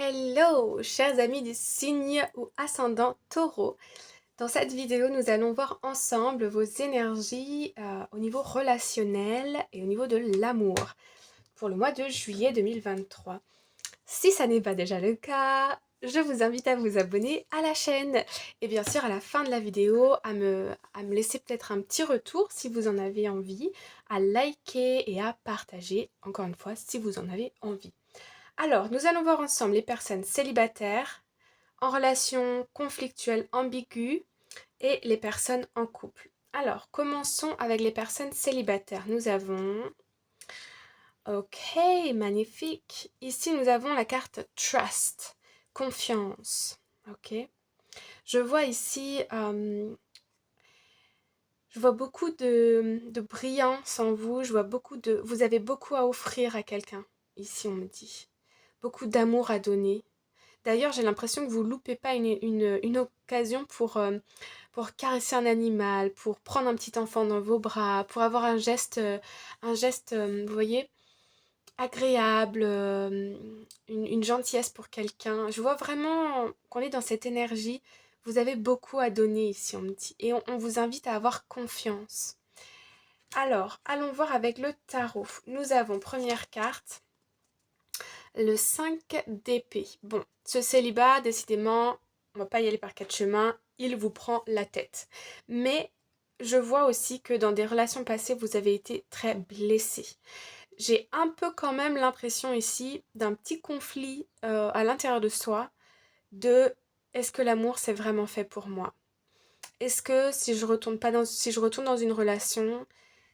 Hello, chers amis du signe ou ascendant taureau. Dans cette vidéo, nous allons voir ensemble vos énergies au niveau relationnel et au niveau de l'amour pour le mois de juillet 2023. Si ça n'est pas déjà le cas, je vous invite à vous abonner à la chaîne et bien sûr à la fin de la vidéo à me laisser peut-être un petit retour si vous en avez envie, à liker et à partager encore une fois si vous en avez envie. Alors, nous allons voir ensemble les personnes célibataires, en relation conflictuelle ambiguë et les personnes en couple. Alors, commençons avec les personnes célibataires. Nous avons... Ok, magnifique. Ici, nous avons la carte Trust, confiance. Ok. Je vois ici... je vois beaucoup de brillance en vous. Je vois beaucoup de... Vous avez beaucoup à offrir à quelqu'un. Ici, on me dit. Beaucoup d'amour à donner. D'ailleurs, j'ai l'impression que vous loupez pas une occasion pour caresser un animal, pour prendre un petit enfant dans vos bras, pour avoir un geste, vous voyez, agréable, une gentillesse pour quelqu'un. Je vois vraiment qu'on est dans cette énergie. Vous avez beaucoup à donner ici, on me dit. Et on vous invite à avoir confiance. Alors, allons voir avec le tarot. Nous avons première carte. Le 5 d'épée. Bon, ce célibat, décidément, on va pas y aller par quatre chemins, il vous prend la tête. Mais je vois aussi que dans des relations passées, vous avez été très blessé. J'ai un peu quand même l'impression ici d'un petit conflit à l'intérieur de soi, de est-ce que l'amour c'est vraiment fait pour moi? Est-ce que si je retourne dans une relation,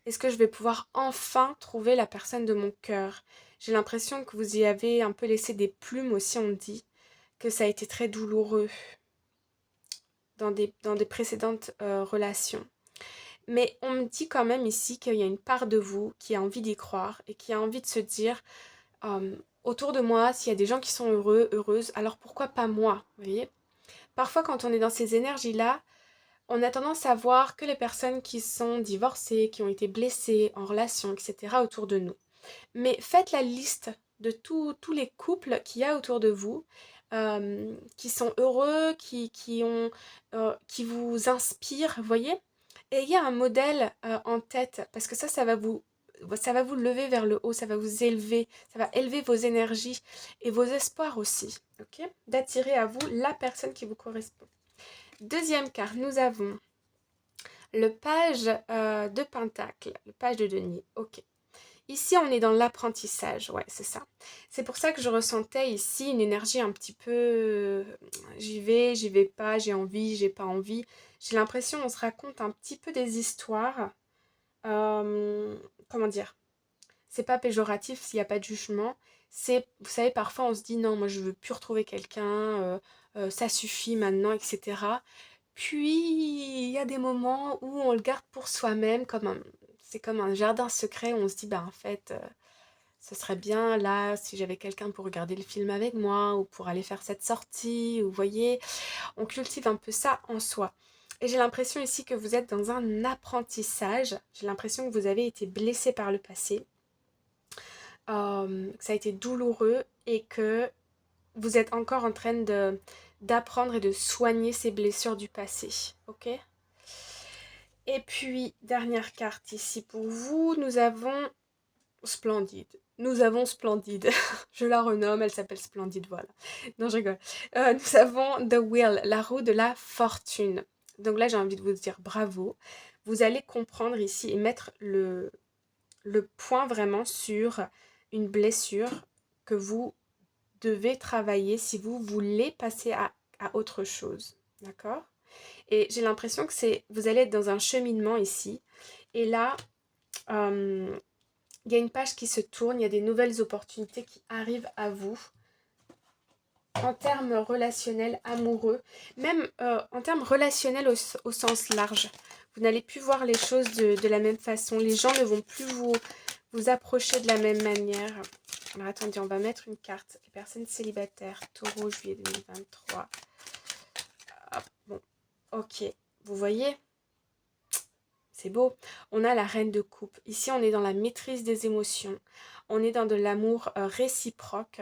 est-ce que je vais pouvoir enfin trouver la personne de mon cœur? J'ai l'impression que vous y avez un peu laissé des plumes aussi, on dit, que ça a été très douloureux dans des précédentes relations. Mais on me dit quand même ici qu'il y a une part de vous qui a envie d'y croire et qui a envie de se dire autour de moi, s'il y a des gens qui sont heureux, heureuses, alors pourquoi pas moi? Vous voyez? Parfois, quand on est dans ces énergies-là, on a tendance à voir que les personnes qui sont divorcées, qui ont été blessées en relation, etc. autour de nous. Mais faites la liste de tous les couples qu'il y a autour de vous, qui sont heureux, qui vous inspirent, vous voyez. Ayez un modèle en tête, parce que ça va vous lever vers le haut, ça va vous élever, ça va élever vos énergies et vos espoirs aussi, ok? D'attirer à vous la personne qui vous correspond. Deuxième carte, nous avons le page de Pentacle, le page de denier, ok. Ici, on est dans l'apprentissage, ouais, c'est ça. C'est pour ça que je ressentais ici une énergie un petit peu j'y vais pas, j'ai envie, j'ai pas envie. J'ai l'impression on se raconte un petit peu des histoires. euh, comment dire? C'est pas péjoratif s'il n'y a pas de jugement. C'est, vous savez, parfois on se dit non, moi je veux plus retrouver quelqu'un, ça suffit maintenant, etc. Puis il y a des moments où on le garde pour soi-même, c'est comme un jardin secret où on se dit bah en fait ce serait bien là si j'avais quelqu'un pour regarder le film avec moi ou pour aller faire cette sortie, ou vous voyez, on cultive un peu ça en soi. Et j'ai l'impression ici que vous êtes dans un apprentissage, j'ai l'impression que vous avez été blessé par le passé, que ça a été douloureux et que vous êtes encore en train d'apprendre et de soigner ces blessures du passé, ok? Et puis, dernière carte ici pour vous, nous avons Splendide. Nous avons Splendide. Je la renomme, elle s'appelle Splendide, voilà. Non, je rigole. Nous avons The Wheel, la roue de la fortune. Donc là, j'ai envie de vous dire bravo. Vous allez comprendre ici et mettre le point vraiment sur une blessure que vous devez travailler si vous voulez passer à autre chose. D'accord? Et j'ai l'impression que vous allez être dans un cheminement ici. Et là, il y a une page qui se tourne, il y a des nouvelles opportunités qui arrivent à vous en termes relationnels, amoureux, même en termes relationnels au sens large. Vous n'allez plus voir les choses de la même façon. Les gens ne vont plus vous approcher de la même manière. Alors attendez, on va mettre une carte. Les personnes célibataires, taureau, juillet 2023. Hop, bon, ok. Vous voyez, c'est beau. On a la reine de coupe. Ici, on est dans la maîtrise des émotions. On est dans de l'amour réciproque.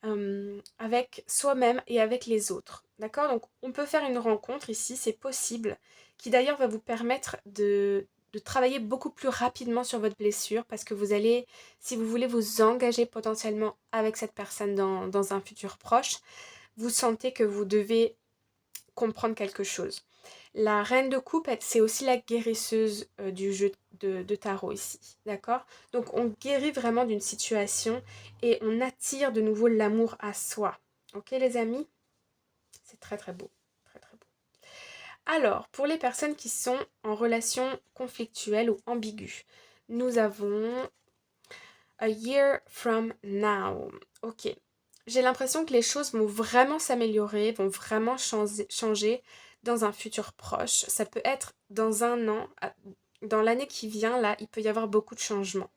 avec soi-même et avec les autres. D'accord? Donc on peut faire une rencontre ici, c'est possible, qui d'ailleurs va vous permettre de travailler beaucoup plus rapidement sur votre blessure parce que vous allez, si vous voulez vous engager potentiellement avec cette personne dans un futur proche, vous sentez que vous devez comprendre quelque chose. La reine de coupe, c'est aussi la guérisseuse du jeu de tarot ici, d'accord? Donc on guérit vraiment d'une situation et on attire de nouveau l'amour à soi. Ok les amis? C'est très très beau, très très beau. Alors, pour les personnes qui sont en relation conflictuelle ou ambiguë, nous avons A Year From Now. Ok. J'ai l'impression que les choses vont vraiment s'améliorer, vont vraiment changer dans un futur proche. Ça peut être dans un an, dans l'année qui vient, là, il peut y avoir beaucoup de changements.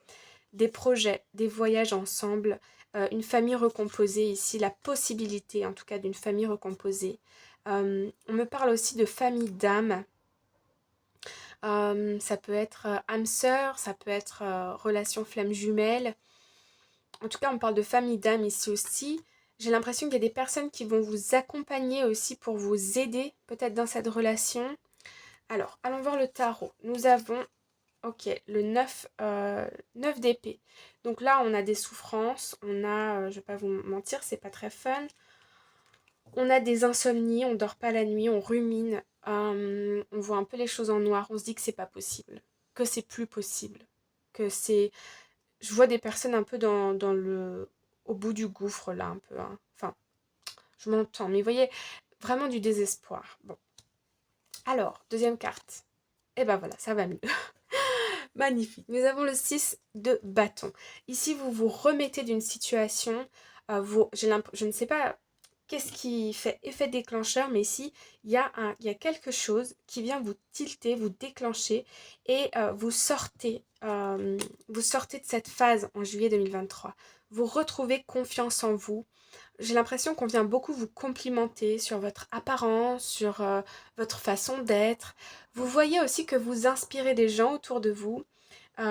Des projets, des voyages ensemble, une famille recomposée ici, la possibilité en tout cas d'une famille recomposée. On me parle aussi de famille d'âme. Ça peut être âme sœur, ça peut être relation flamme jumelle. En tout cas, on parle de famille d'âme ici aussi. J'ai l'impression qu'il y a des personnes qui vont vous accompagner aussi pour vous aider peut-être dans cette relation. Alors, allons voir le tarot. Nous avons, ok, le 9 d'épée. Donc là, on a des souffrances, on a, je vais pas vous mentir, c'est pas très fun. On a des insomnies, on dort pas la nuit, on rumine, on voit un peu les choses en noir, on se dit que c'est pas possible, que c'est plus possible, que c'est... Je vois des personnes un peu dans le... au bout du gouffre là, un peu, hein. Enfin, je m'entends, mais vous voyez, vraiment du désespoir. Bon. Alors, deuxième carte. Et ben voilà, ça va mieux. Magnifique. Nous avons le 6 de bâton. Ici, vous vous remettez d'une situation. Je ne sais pas qu'est-ce qui fait effet déclencheur, mais ici, il y a quelque chose qui vient vous tilter, vous déclencher et vous sortez de cette phase en juillet 2023. Vous retrouvez confiance en vous. J'ai l'impression qu'on vient beaucoup vous complimenter sur votre apparence, sur votre façon d'être. Vous voyez aussi que vous inspirez des gens autour de vous. Vous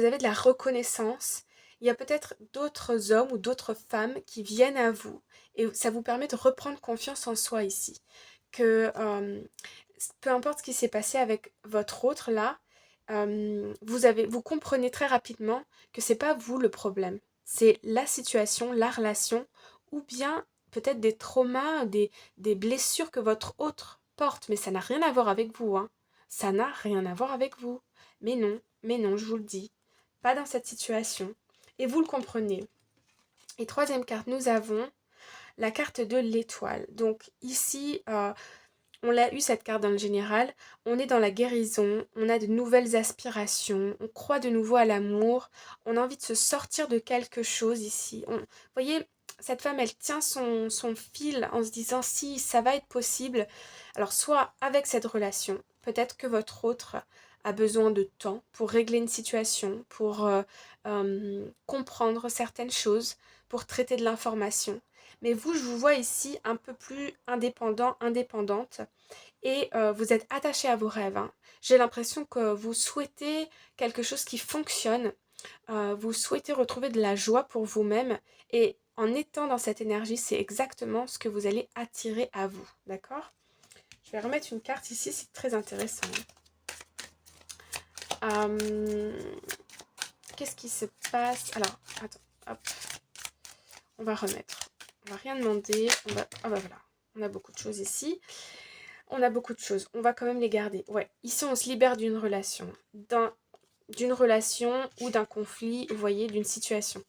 avez de la reconnaissance. Il y a peut-être d'autres hommes ou d'autres femmes qui viennent à vous. Et ça vous permet de reprendre confiance en soi ici. Que peu importe ce qui s'est passé avec votre autre là, vous comprenez très rapidement que c'est pas vous le problème. C'est la situation, la relation, ou bien peut-être des traumas, des blessures que votre autre porte. Mais ça n'a rien à voir avec vous, hein. Ça n'a rien à voir avec vous. Mais non, je vous le dis. Pas dans cette situation. Et vous le comprenez. Et troisième carte, nous avons la carte de l'étoile. Donc ici, on l'a eu cette carte dans le général, on est dans la guérison, on a de nouvelles aspirations, on croit de nouveau à l'amour, on a envie de se sortir de quelque chose ici. Vous voyez, cette femme, elle tient son fil en se disant si ça va être possible. Alors soit avec cette relation, peut-être que votre autre a besoin de temps pour régler une situation, pour comprendre certaines choses, pour traiter de l'information. Mais vous, je vous vois ici un peu plus indépendant, indépendante et vous êtes attaché à vos rêves, hein. J'ai l'impression que vous souhaitez quelque chose qui fonctionne, vous souhaitez retrouver de la joie pour vous-même et en étant dans cette énergie, c'est exactement ce que vous allez attirer à vous, d'accord? Je vais remettre une carte ici, c'est très intéressant. Qu'est-ce qui se passe? Alors, attends, hop, on va remettre. On va rien demander, ah bah voilà, on a beaucoup de choses ici. On a beaucoup de choses, on va quand même les garder. Ouais, ici on se libère d'une relation. D'une relation ou d'un conflit, vous voyez, d'une situation.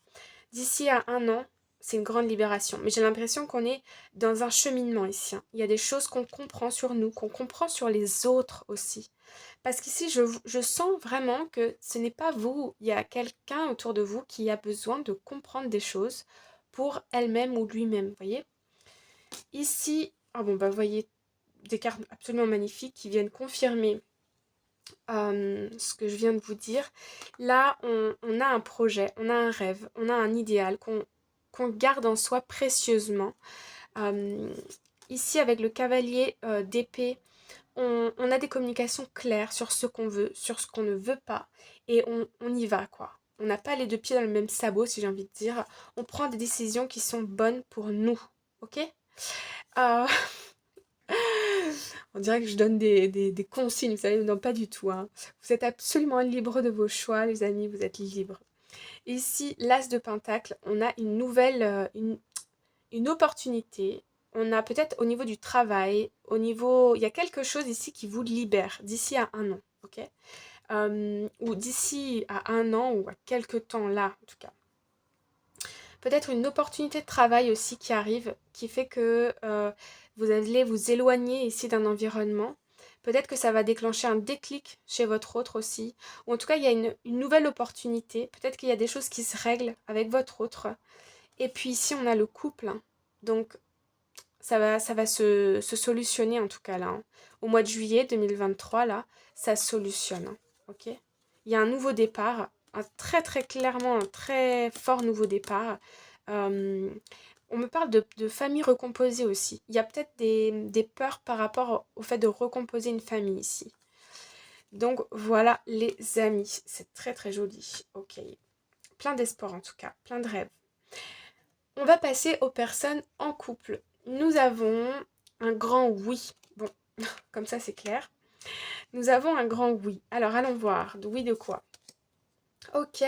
D'ici à un an, c'est une grande libération. Mais j'ai l'impression qu'on est dans un cheminement ici, hein. Il y a des choses qu'on comprend sur nous, qu'on comprend sur les autres aussi. Parce qu'ici, je sens vraiment que ce n'est pas vous. Il y a quelqu'un autour de vous qui a besoin de comprendre des choses pour elle-même ou lui-même, vous voyez. Ici, ah bon, bah vous voyez des cartes absolument magnifiques qui viennent confirmer ce que je viens de vous dire. Là, on a un projet, on a un rêve, on a un idéal qu'on garde en soi précieusement. Ici, avec le cavalier d'épée, on a des communications claires sur ce qu'on veut, sur ce qu'on ne veut pas, et on y va, quoi. On n'a pas les deux pieds dans le même sabot, si j'ai envie de dire. On prend des décisions qui sont bonnes pour nous. Ok? Euh, On dirait que je donne des consignes, vous savez, non, pas du tout, hein. Vous êtes absolument libre de vos choix, les amis, vous êtes libres. Ici, l'As de Pentacle, on a une nouvelle, une opportunité. On a peut-être au niveau du travail, au niveau... Il y a quelque chose ici qui vous libère d'ici à un an, ok? Ou d'ici à un an ou à quelques temps là, en tout cas. Peut-être une opportunité de travail aussi qui arrive, qui fait que vous allez vous éloigner ici d'un environnement. Peut-être que ça va déclencher un déclic chez votre autre aussi. Ou en tout cas, il y a une nouvelle opportunité. Peut-être qu'il y a des choses qui se règlent avec votre autre. Et puis ici, on a le couple, hein. Donc, ça va se solutionner en tout cas là, hein. Au mois de juillet 2023, là, ça se solutionne, hein. Ok? Il y a un nouveau départ, un très très clairement, un très fort nouveau départ. Euh, on me parle de famille recomposée aussi. Il y a peut-être des peurs par rapport au fait de recomposer une famille ici. Donc voilà les amis, c'est très très joli. Ok, plein d'espoir en tout cas, plein de rêves. On va passer aux personnes en couple. Nous avons un grand oui. Bon, comme ça c'est clair. Nous avons un grand oui. Alors allons voir. Oui de quoi? Ok.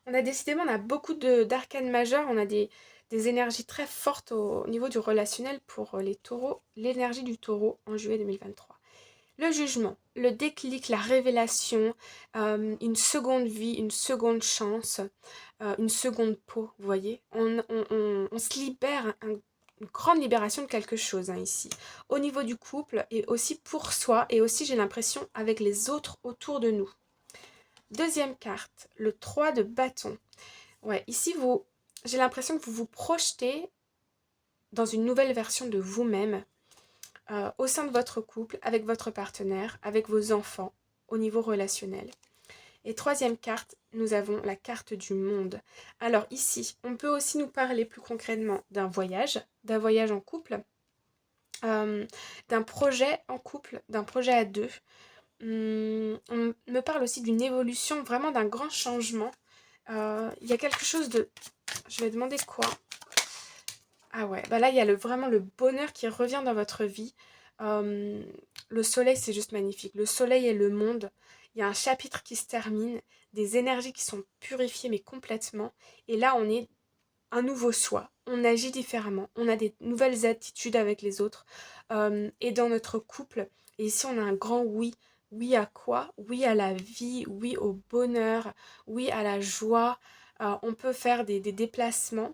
On a beaucoup d'arcanes majeurs. On a des énergies très fortes au niveau du relationnel pour les taureaux. L'énergie du taureau en juillet 2023. Le jugement, le déclic, la révélation, une seconde vie, une seconde chance, une seconde peau, vous voyez. On se libère, une grande libération de quelque chose, hein, ici. Au niveau du couple et aussi pour soi et aussi j'ai l'impression avec les autres autour de nous. Deuxième carte, le 3 de bâton. Ouais, ici j'ai l'impression que vous vous projetez dans une nouvelle version de vous-même au sein de votre couple, avec votre partenaire, avec vos enfants, au niveau relationnel. Et troisième carte, nous avons la carte du monde. Alors ici, on peut aussi nous parler plus concrètement d'un voyage en couple, d'un projet en couple, d'un projet à deux. On me parle aussi d'une évolution, vraiment d'un grand changement. Il y a quelque chose de... Je vais demander quoi? Ah ouais, bah là il y a vraiment le bonheur qui revient dans votre vie. Euh, le soleil c'est juste magnifique. Le soleil et le monde. Il y a un chapitre qui se termine, des énergies qui sont purifiées mais complètement. Et là on est un nouveau soi. On agit différemment. On a des nouvelles attitudes avec les autres. Et dans notre couple. Et ici on a un grand oui. Oui à quoi? Oui à la vie. Oui au bonheur. Oui à la joie. On peut faire des déplacements,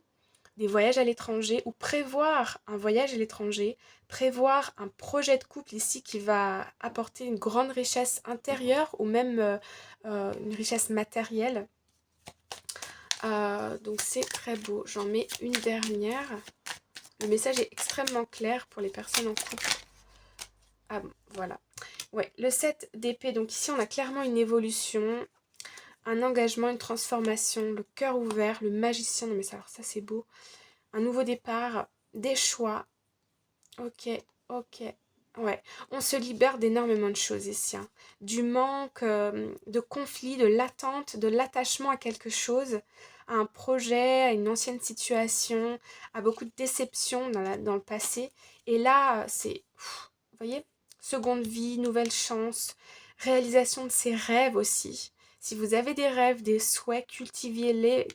des voyages à l'étranger ou prévoir un voyage à l'étranger, prévoir un projet de couple ici qui va apporter une grande richesse intérieure ou même une richesse matérielle. Donc c'est très beau. J'en mets une dernière. Le message est extrêmement clair pour les personnes en couple. Ah bon, voilà. Ouais, le 7 d'épée. Donc ici on a clairement une évolution, un engagement, une transformation, le cœur ouvert, le magicien. Non mais ça, alors ça c'est beau. Un nouveau départ, des choix. Ok, ok. Ouais, on se libère d'énormément de choses ici, hein. Du manque, de conflit, de l'attente, de l'attachement à quelque chose, à un projet, à une ancienne situation, à beaucoup de déceptions dans le passé. Et là, vous voyez, seconde vie, nouvelle chance, réalisation de ses rêves aussi. Si vous avez des rêves, des souhaits, cultivez-les,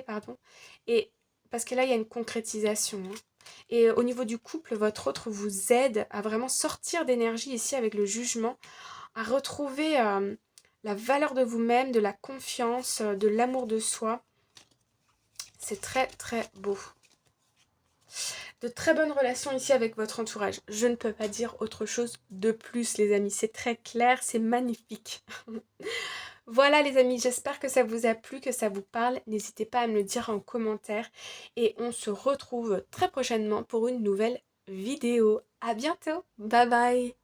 pardon. Et parce que là, il y a une concrétisation, hein. Et au niveau du couple, votre autre vous aide à vraiment sortir d'énergie ici avec le jugement, à retrouver la valeur de vous-même, de la confiance, de l'amour de soi. C'est très très beau. De très bonnes relations ici avec votre entourage. Je ne peux pas dire autre chose de plus, les amis. C'est très clair, c'est magnifique. Voilà les amis, j'espère que ça vous a plu, que ça vous parle. N'hésitez pas à me le dire en commentaire. Et on se retrouve très prochainement pour une nouvelle vidéo. À bientôt. Bye bye.